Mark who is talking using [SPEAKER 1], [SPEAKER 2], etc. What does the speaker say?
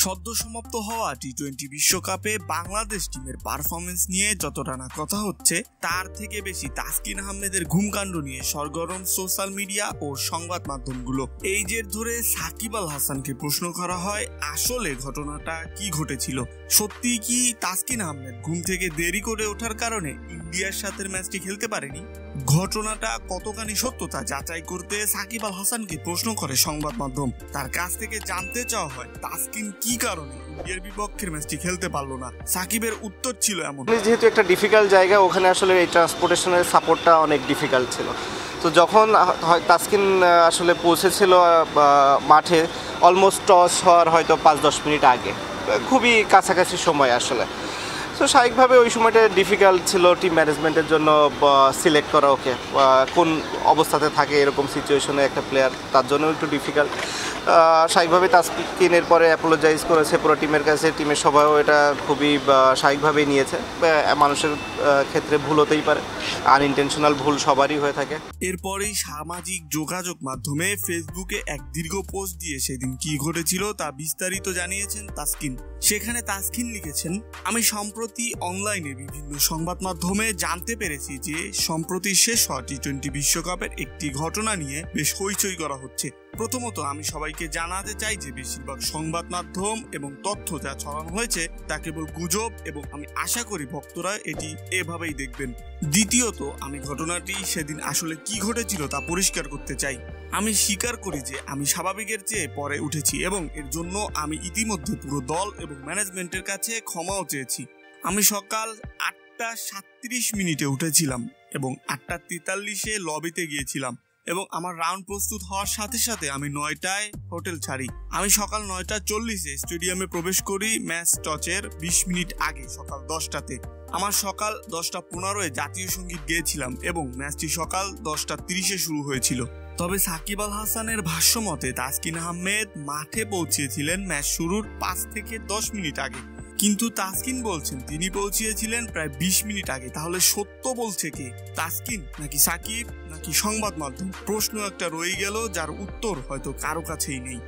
[SPEAKER 1] সদ্য সমাপ্ত হওয়া টি-20 বিশ্বকাপে বাংলাদেশ টিমের পারফরমেন্স নিয়ে যতটা না কথা হচ্ছে, তার থেকে বেশি তাসকিন আহমেদের ঘুমকাণ্ড নিয়ে সরগরম সোশ্যাল মিডিয়া ও সংবাদ মাধ্যমগুলো। এই জের ধরে সাকিব আল হাসানকে প্রশ্ন করা হয়, আসলে ঘটনাটা কি ঘটেছিল? সত্যি কি তাসকিন আহমেদ ঘুম থেকে দেরি করে ওঠার কারণে ইন্ডিয়ার সাথে ম্যাচটি খেলতে পারেনি? ঘটনাটা কতখানি সত্যতা যাচাই করতে সাকিব আল হাসানকে প্রশ্ন করে সংবাদ মাধ্যম। তার কাছ থেকে জানতে চাওয়া হয়, তাসকিন কি কারণে ইন্ডিয়ার বিপক্ষের ম্যাচটি খেলতে পারলো না। সাকিবের উত্তর ছিল এমন:
[SPEAKER 2] যেহেতু একটা ডিফিকাল্ট জায়গা, ওখানে আসলে এই ট্রান্সপোর্টেশনের সাপোর্টটা অনেক ডিফিকাল্ট ছিল। তো যখন তাসকিন আসলে পৌঁছেছিল মাঠে, অলমোস্ট টস হওয়ার হয়তো 5-10 মিনিট আগে, খুবই কাছাকাছি সময় আসলে। তো স্বাভাবিকভাবে ওই সময়টা ডিফিকাল্ট ছিল টিম ম্যানেজমেন্টের জন্য সিলেক্ট করা ওকে কোন অবস্থাতে থাকে এরকম সিচুয়েশনে একটা প্লেয়ার, তার জন্য একটু ডিফিকাল্ট। স্বাভাবিকভাবে তাসকিনের পরে অ্যাপোলোজাইজ করেছে পুরো টিমের কাছে, টিমের সবাইও এটা খুবই স্বাভাবিকভাবেই নিয়েছে। মানুষের ক্ষেত্রে ভুল হতেই পারে, আনইনটেনশনাল ভুল সবারই হয়ে থাকে।
[SPEAKER 1] এরপরেই সামাজিক যোগাযোগ মাধ্যমে ফেসবুকে এক দীর্ঘ পোস্ট দিয়ে সেদিন কি ঘটেছিল তা বিস্তারিত জানিয়েছেন তাসকিন। সেখানে তাসকিন লিখেছেন, আমি সম্প্রতি অনলাইনে বিভিন্ন সংবাদ মাধ্যমে জানতে পেরেছি যে সম্প্রতি শেষ হওয়া টি-20 বিশ্বকাপের একটি ঘটনা নিয়ে বেশ হইচই করা হচ্ছে। প্রথমত আমি সবাইকে জানাতে চাই যে বেশিরভাগ সংবাদ মাধ্যম এবং তথ্য যা ছড়ানো হয়েছে তা কেবল গুজব, এবং আমি আশা করি ভক্তরা এটি এভাবেই দেখবেন। দ্বিতীয়ত, আমি ঘটনাটি সেদিন আসলে কি ঘটেছিল তা পরিষ্কার করতে চাই। আমি স্বীকার করি যে আমি স্বাভাবিকের চেয়ে পরে উঠেছি এবং এর জন্য আমি ইতিমধ্যে পুরো দল এবং ম্যানেজমেন্টের কাছে ক্ষমাও চেয়েছি। আমি সকাল 8:37 উঠেছিলাম এবং 8:43 লবিতে গিয়েছিলাম এবং আমার রাউন্ড প্রস্তুত হওয়ার সাথে সাথে আমি 9টায় হোটেল ছাড়ি। আমি সকাল 9:40 স্টেডিয়ামে প্রবেশ করি ম্যাচ টচের 20 মিনিট আগে, সকাল 10টাতে। আমার সকাল 10:15 জাতীয় সঙ্গীত গেয়েছিলাম এবং ম্যাচটি সকাল 10:30 শুরু হয়েছিল। তবে সাকিব আল হাসানের ভাষ্য মতে তাসকিন আহমেদ মাঠে পৌঁছেছিলেন ম্যাচ শুরুর 5 থেকে 10 মিনিট আগে, কিন্তু তাসকিন বলছেন তিনি পৌঁছিয়েছিলেন প্রায় 20 মিনিট আগে। তাহলে সত্য বলছে কে, তাসকিন নাকি সাকিব নাকি সংবাদ মাধ্যম? প্রশ্ন একটা রয়ে গেল যার উত্তর হয়তো কারো কাছেই নেই।